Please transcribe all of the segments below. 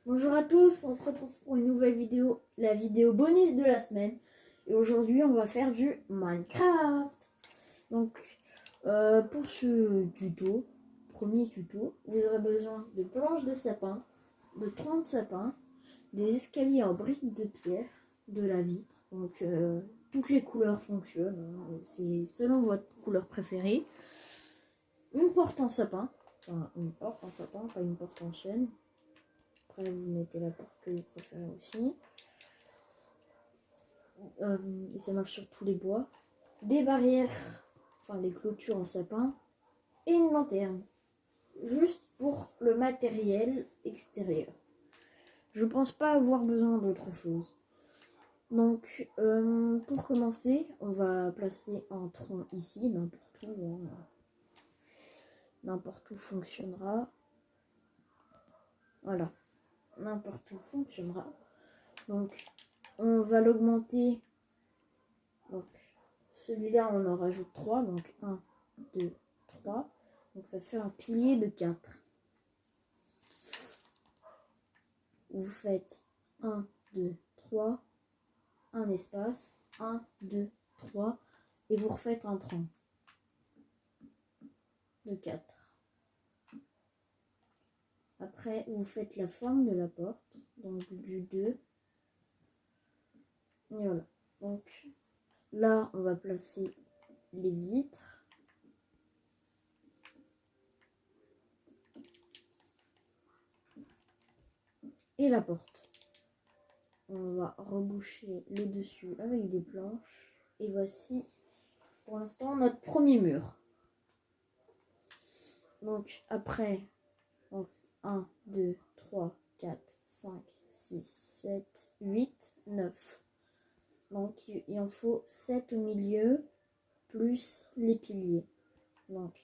Bonjour à tous, on se retrouve pour une nouvelle vidéo, la vidéo bonus de la semaine. Et aujourd'hui on va faire du Minecraft. Donc pour ce tuto, premier tuto, vous aurez besoin de planches de sapin, de troncs de sapin, des escaliers en briques de pierre, de la vitre. Donc toutes les couleurs fonctionnent, hein. C'est selon votre couleur préférée. Une porte en sapin, enfin une porte en sapin, pas une porte en chêne. Après, vous mettez la porte que vous préférez aussi. Et ça marche sur tous les bois. Des barrières, enfin des clôtures en sapin. Et une lanterne. Juste pour le matériel extérieur. Je pense pas avoir besoin d'autre chose. Donc, pour commencer, on va placer un tronc ici, n'importe où. Hein. N'importe où fonctionnera. Voilà. N'importe où fonctionnera. Donc, on va l'augmenter. Donc, celui-là, on en rajoute 3. Donc, 1, 2, 3. Donc, ça fait un pilier de 4. Vous faites 1, 2, 3. Un espace. 1, 2, 3. Et vous refaites un tronc de 4. Après, vous faites la forme de la porte. Donc, du 2. Et voilà. Donc, là, on va placer les vitres. Et la porte. On va reboucher le dessus avec des planches. Et voici pour l'instant notre premier mur. Donc après, donc 1, 2, 3, 4, 5, 6, 7, 8, 9. Donc il en faut 7 au milieu, plus les piliers. Donc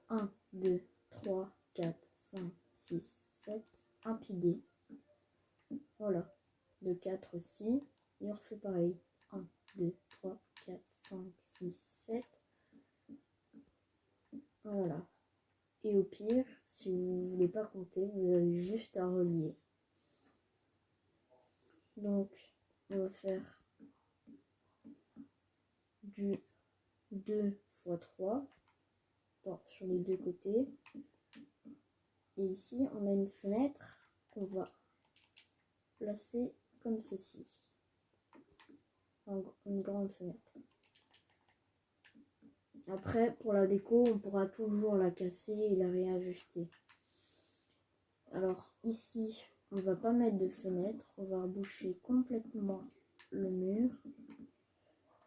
1, 2, 3, 4, 5, 6, 7, un pilier. Voilà. De 4 aussi. Et on refait pareil. 1, 2, 3, 4, 5, 6, 7. Voilà. Et au pire, si vous ne voulez pas compter, vous avez juste à relier. Donc, on va faire du 2 x 3 sur les deux côtés. Et ici, on a une fenêtre qu'on va placer comme ceci. Une grande fenêtre. Après, pour la déco, on pourra toujours la casser et la réajuster. Alors ici, on ne va pas mettre de fenêtre, on va reboucher complètement le mur.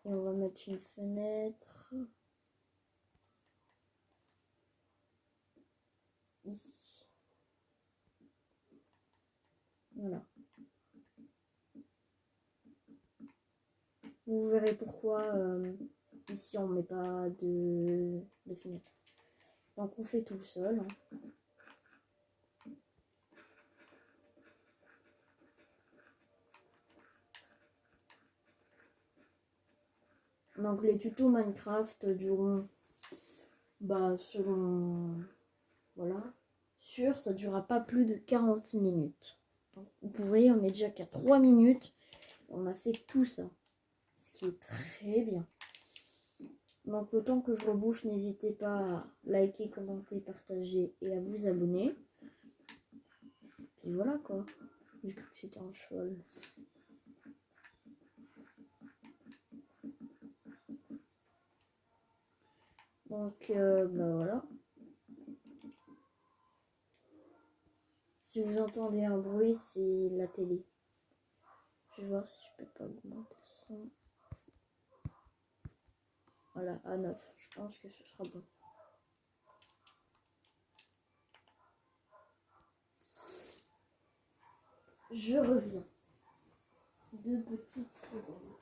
Et on va mettre une fenêtre ici. Voilà. Vous verrez pourquoi ici on ne met pas de fenêtre. Donc on fait tout seul. Hein. Donc les tutos Minecraft dureront, selon, voilà, ça durera pas plus de 40 minutes. Donc, vous voyez, on est déjà qu'à 3 minutes. On a fait tout ça, ce qui est très bien. Donc le temps que je rebouche, n'hésitez pas à liker, commenter, partager et à vous abonner. Et voilà quoi. J'ai cru que c'était un cheval. Donc voilà. Si vous entendez un bruit, c'est la télé. Je vais voir si je peux pas augmenter le son. Voilà, à 9. Je pense que ce sera bon. Je reviens. 2 petites secondes.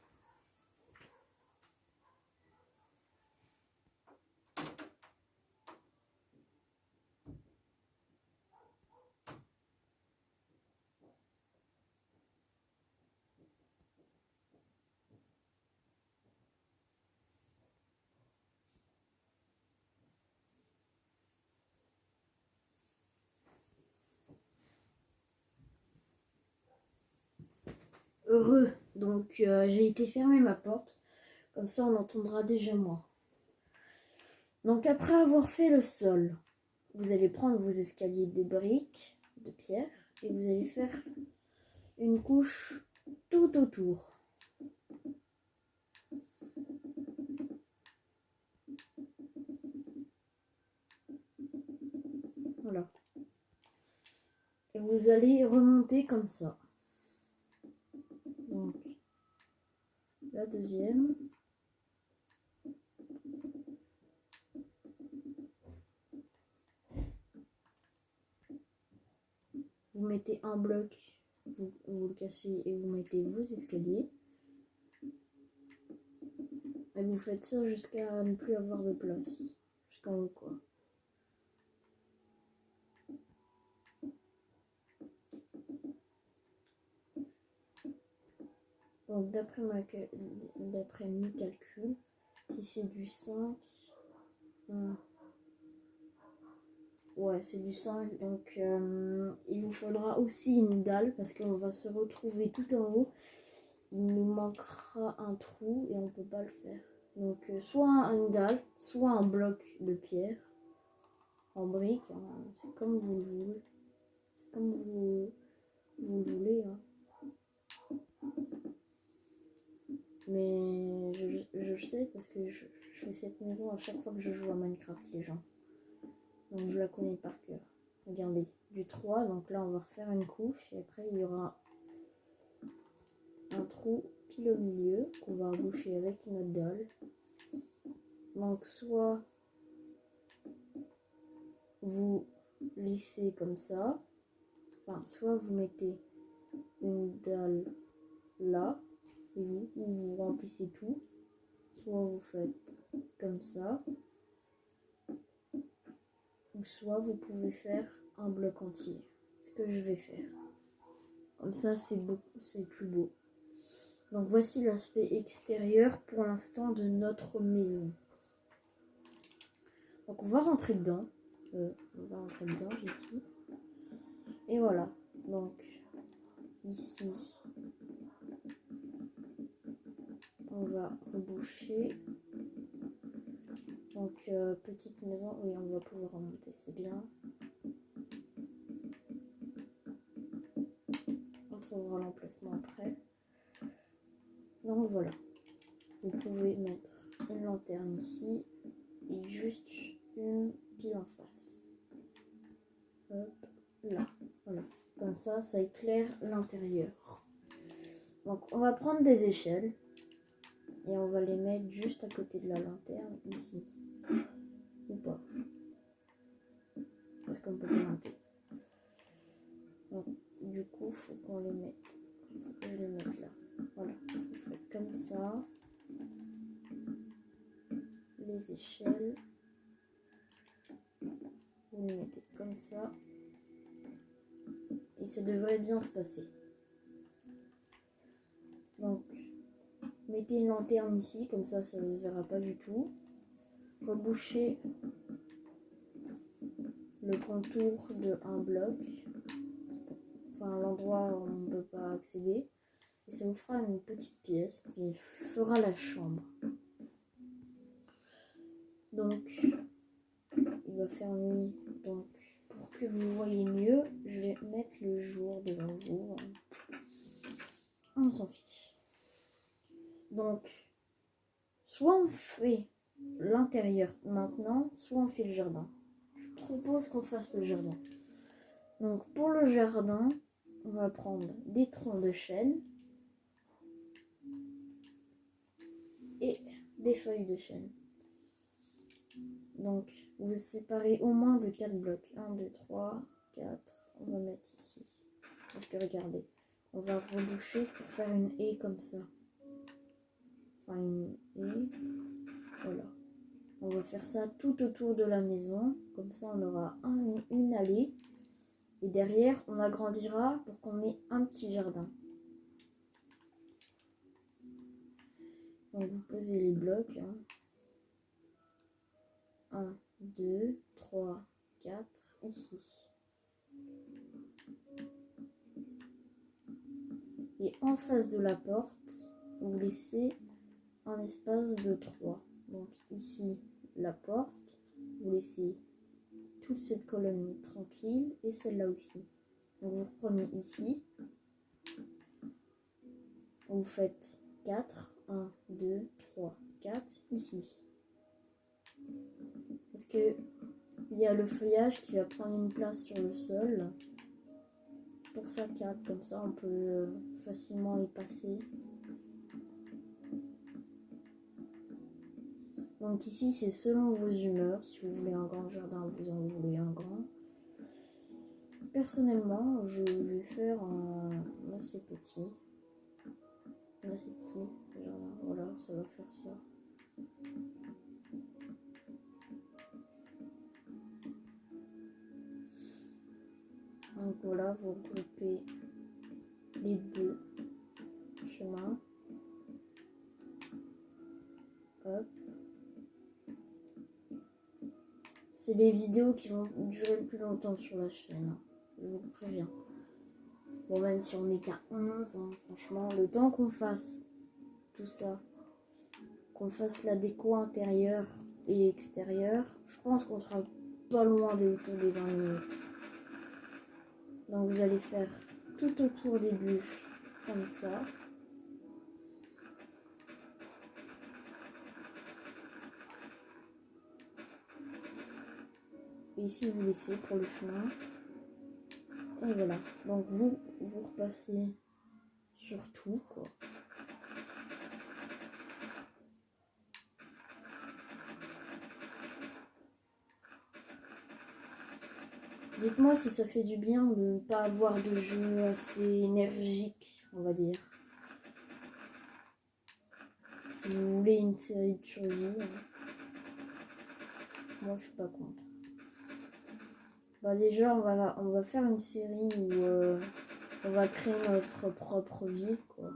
heureux. Donc j'ai été fermer ma porte. Comme ça on entendra déjà moi. Donc après avoir fait le sol, vous allez prendre vos escaliers de briques, de pierre, et vous allez faire une couche tout autour. Voilà. Et vous allez remonter comme ça. Donc, la deuxième. Vous mettez un bloc, vous le cassez et vous mettez vos escaliers. Et vous faites ça jusqu'à ne plus avoir de place. Jusqu'en haut, quoi. Donc d'après mes calculs, si c'est du 5, ouais c'est du 5, donc il vous faudra aussi une dalle parce qu'on va se retrouver tout en haut. Il nous manquera un trou et on peut pas le faire. Donc soit une dalle, soit un bloc de pierre en brique, hein, c'est comme vous le voulez. C'est comme vous le voulez. Hein. Mais je sais parce que je fais cette maison à chaque fois que je joue à Minecraft, les gens. Donc je la connais par cœur. Regardez, du 3, donc là on va refaire une couche et après il y aura un trou pile au milieu qu'on va emboucher avec notre dalle. Donc soit vous lissez comme ça, enfin soit vous mettez une dalle là et vous remplissez tout, soit vous faites comme ça, ou soit vous pouvez faire un bloc entier. Ce que je vais faire. Comme ça c'est plus beau. Donc voici l'aspect extérieur pour l'instant de notre maison. Donc on va rentrer dedans. J'ai dit. Et voilà. Donc ici, on va reboucher. Donc petite maison, oui on va pouvoir remonter, c'est bien. On trouvera l'emplacement après. Donc voilà. Vous pouvez mettre une lanterne ici et juste une pile en face. Hop, là. Voilà. Comme ça, ça éclaire l'intérieur. Donc on va prendre des échelles et on va les mettre juste à côté de la lanterne ici. Ou pas. Parce qu'on peut pas monter. Donc du coup, il faut qu'on les mette. Faut que je les mette là. Voilà. Vous faites comme ça. Les échelles. Vous les mettez comme ça. Et ça devrait bien se passer. Donc, mettez une lanterne ici, comme ça, ça ne se verra pas du tout. Rebouchez le contour de un bloc, enfin l'endroit où on ne peut pas accéder. Et ça vous fera une petite pièce qui fera la chambre. Donc, il va faire nuit. Donc, pour que vous voyez mieux, je vais mettre le jour devant vous. On s'en fiche. Donc, soit on fait l'intérieur maintenant, soit on fait le jardin. Je propose qu'on fasse le jardin. Donc pour le jardin, on va prendre des troncs de chêne et des feuilles de chêne. Donc vous séparez au moins de 4 blocs. 1, 2, 3, 4. On va mettre ici. Parce que regardez, on va reboucher pour faire une haie comme ça. Enfin une haie. Voilà. On va faire ça tout autour de la maison. Comme ça on aura une allée. Et derrière on agrandira pour qu'on ait un petit jardin. Donc vous posez les blocs. 1, 2, 3, 4 ici. Et en face de la porte, vous laissez un espace de 3. Donc ici, la porte, vous laissez toute cette colonne tranquille et celle-là aussi. Donc vous reprenez ici, vous faites 4, 1, 2, 3, 4, ici. Parce que il y a le feuillage qui va prendre une place sur le sol. Pour ça 4, comme ça on peut facilement y passer. Donc ici c'est selon vos humeurs, si vous voulez un grand jardin, vous en voulez un grand. Personnellement je vais faire un assez petit jardin. Voilà, ça va faire ça. Donc voilà, vous regroupez les deux chemins. Hop. C'est les vidéos qui vont durer le plus longtemps sur la chaîne. Je vous préviens. Bon, même si on n'est qu'à 11, hein, franchement, le temps qu'on fasse tout ça, qu'on fasse la déco intérieure et extérieure, je pense qu'on sera pas loin autour des 20 minutes. Donc vous allez faire tout autour des bûches comme ça. Et ici vous laissez pour le chemin. Et voilà. Donc vous repassez sur tout, quoi. Dites-moi si ça fait du bien de ne pas avoir de jeu assez énergique, on va dire. Si vous voulez une série de survie, moi je suis pas contre. Bah déjà on va faire une série où on va créer notre propre ville, quoi.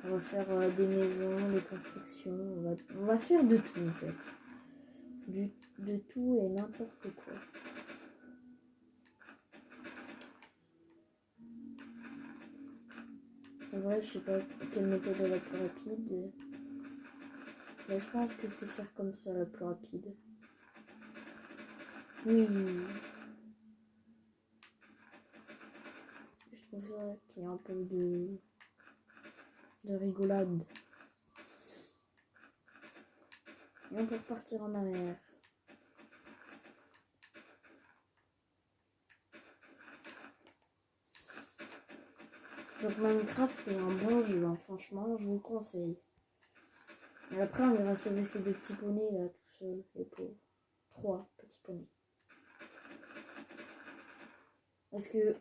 On va faire des maisons, des constructions, on va faire de tout en fait. De tout et n'importe quoi. En vrai, je sais pas quelle méthode est la plus rapide. Mais je pense que c'est faire comme ça la plus rapide. Oui. Je trouve ça qu'il y a un peu de rigolade. Et on peut repartir en arrière. Donc Minecraft est un bon jeu, hein. Franchement, je vous le conseille. Et après, on ira sauver ces deux petits poneys là, tout seuls, les pauvres. 3 petits poneys. Parce que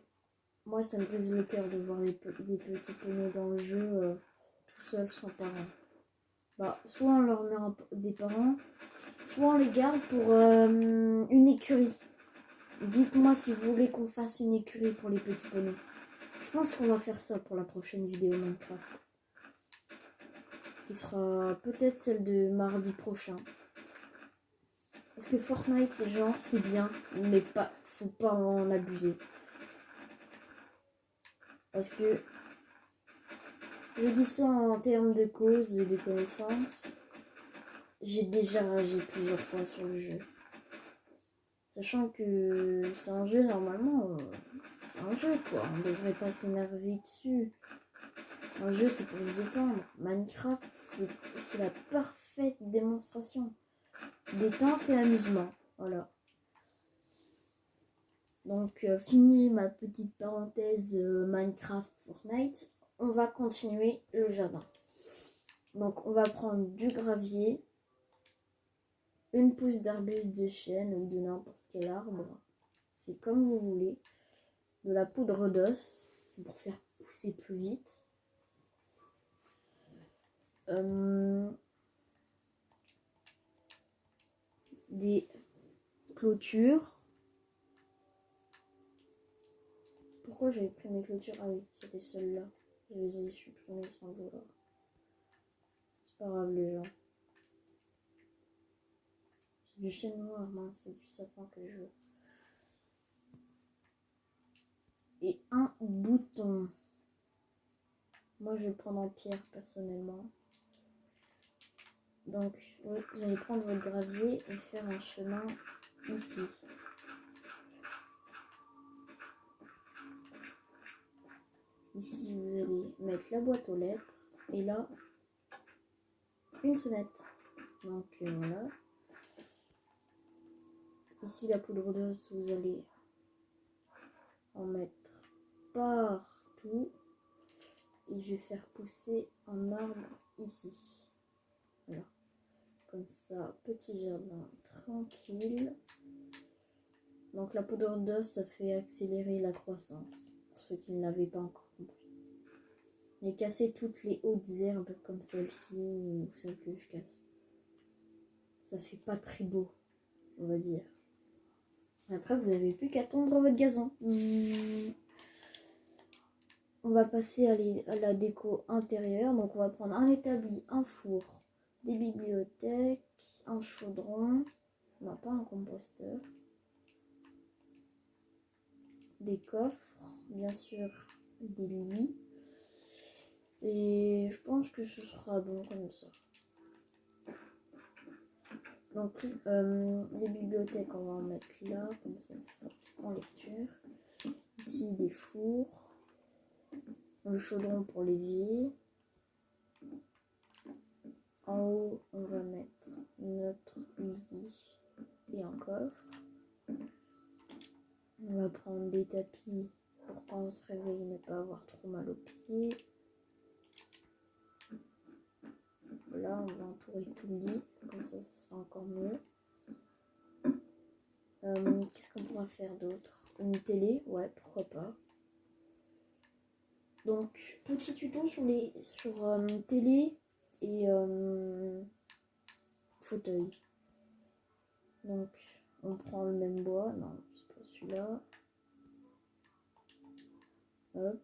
moi, ça me brise le cœur de voir des petits poneys dans le jeu tout seuls, sans parents. Bah, soit on leur met des parents, soit on les garde pour une écurie. Dites-moi si vous voulez qu'on fasse une écurie pour les petits poneys. Je pense qu'on va faire ça pour la prochaine vidéo Minecraft. Qui sera peut-être celle de mardi prochain. Parce que Fortnite, les gens, c'est bien, mais faut pas en abuser. Parce que je dis ça en termes de cause et de connaissances. J'ai déjà ragé plusieurs fois sur le jeu. Sachant que c'est un jeu, normalement, c'est un jeu, quoi. On devrait pas s'énerver dessus. Un jeu, c'est pour se détendre. Minecraft, c'est la parfaite démonstration. Détente et amusement. Voilà. Donc, fini ma petite parenthèse Minecraft Fortnite. On va continuer le jardin. Donc, on va prendre du gravier, une pousse d'arbuste de chêne ou de n'importe quel arbre. C'est comme vous voulez. De la poudre d'os. C'est pour faire pousser plus vite. Des clôtures. Pourquoi j'avais pris mes clôtures? Ah oui, c'était celle-là. Je les ai supprimées sans le vouloir. C'est pas grave les gens. C'est du chêne noir, mince, c'est du sapin que je veux. Et un bouton. Moi, je vais le prendre en pierre, personnellement. Donc, oui, vous allez prendre votre gravier et faire un chemin ici. Ici, vous allez mettre la boîte aux lettres. Et là, une sonnette. Donc, voilà. Ici, la poudre d'os, vous allez en mettre partout. Et je vais faire pousser un arbre ici. Voilà. Comme ça, petit jardin tranquille. Donc la poudre d'os, ça fait accélérer la croissance. Pour ceux qui ne l'avaient pas encore compris. Et casser toutes les hautes herbes comme celle-ci ou celle que je casse. Ça fait pas très beau, on va dire. Après, vous n'avez plus qu'à tondre votre gazon. On va passer à la déco intérieure. Donc on va prendre un établi, un four, des bibliothèques, un chaudron. Non, pas un composteur. Des coffres, bien sûr, des lits. Et je pense que ce sera bon comme ça. Donc les bibliothèques, on va en mettre là, comme ça sera en lecture. Ici des fours. Le chaudron pour l'évier. En haut, on va mettre notre lit et un coffre. On va prendre des tapis pour quand on se réveille ne pas avoir trop mal aux pieds. Voilà, on va entourer tout le lit, comme ça ce sera encore mieux. Qu'est-ce qu'on pourra faire d'autre? Une télé, ouais, pourquoi pas. Donc, petit tuto sur télé et fauteuil. Donc, on prend le même bois, non, c'est pas celui-là. Hop.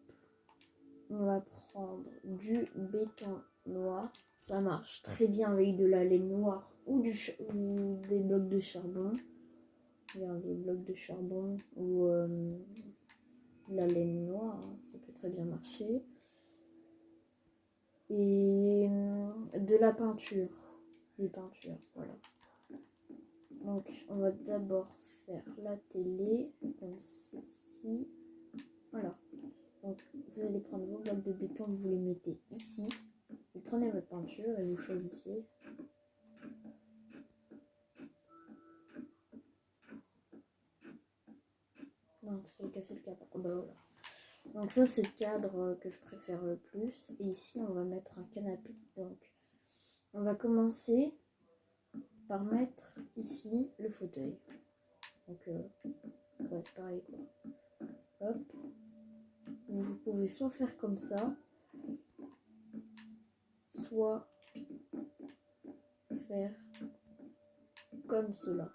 On va prendre du béton noir. Ça marche très bien avec de la laine noire ou des blocs de charbon. Regarde, des blocs de charbon ou la laine noire, hein, ça peut très bien marcher. Et de la peinture. Des peintures, voilà. Donc, on va d'abord faire la télé, comme ceci. Voilà. Donc, vous allez prendre vos blocs de béton, vous les mettez ici. Vous prenez votre peinture et vous choisissez. Non, tu peux casser le cadre. Oh, bah voilà. Donc ça, c'est le cadre que je préfère le plus. Et ici, on va mettre un canapé. Donc, on va commencer par mettre ici le fauteuil. Donc, ouais, c'est pareil, quoi. Hop. Vous pouvez soit faire comme ça, soit faire comme cela.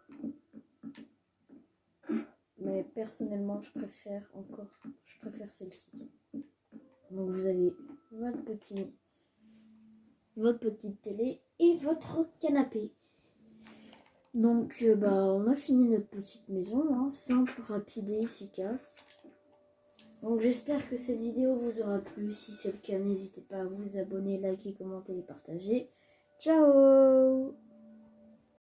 Mais personnellement, je préfère celle-ci. Donc vous avez votre petite télé et votre canapé. Donc on a fini notre petite maison, hein, simple, rapide et efficace. Donc j'espère que cette vidéo vous aura plu. Si c'est le cas, n'hésitez pas à vous abonner, liker, commenter et partager. Ciao!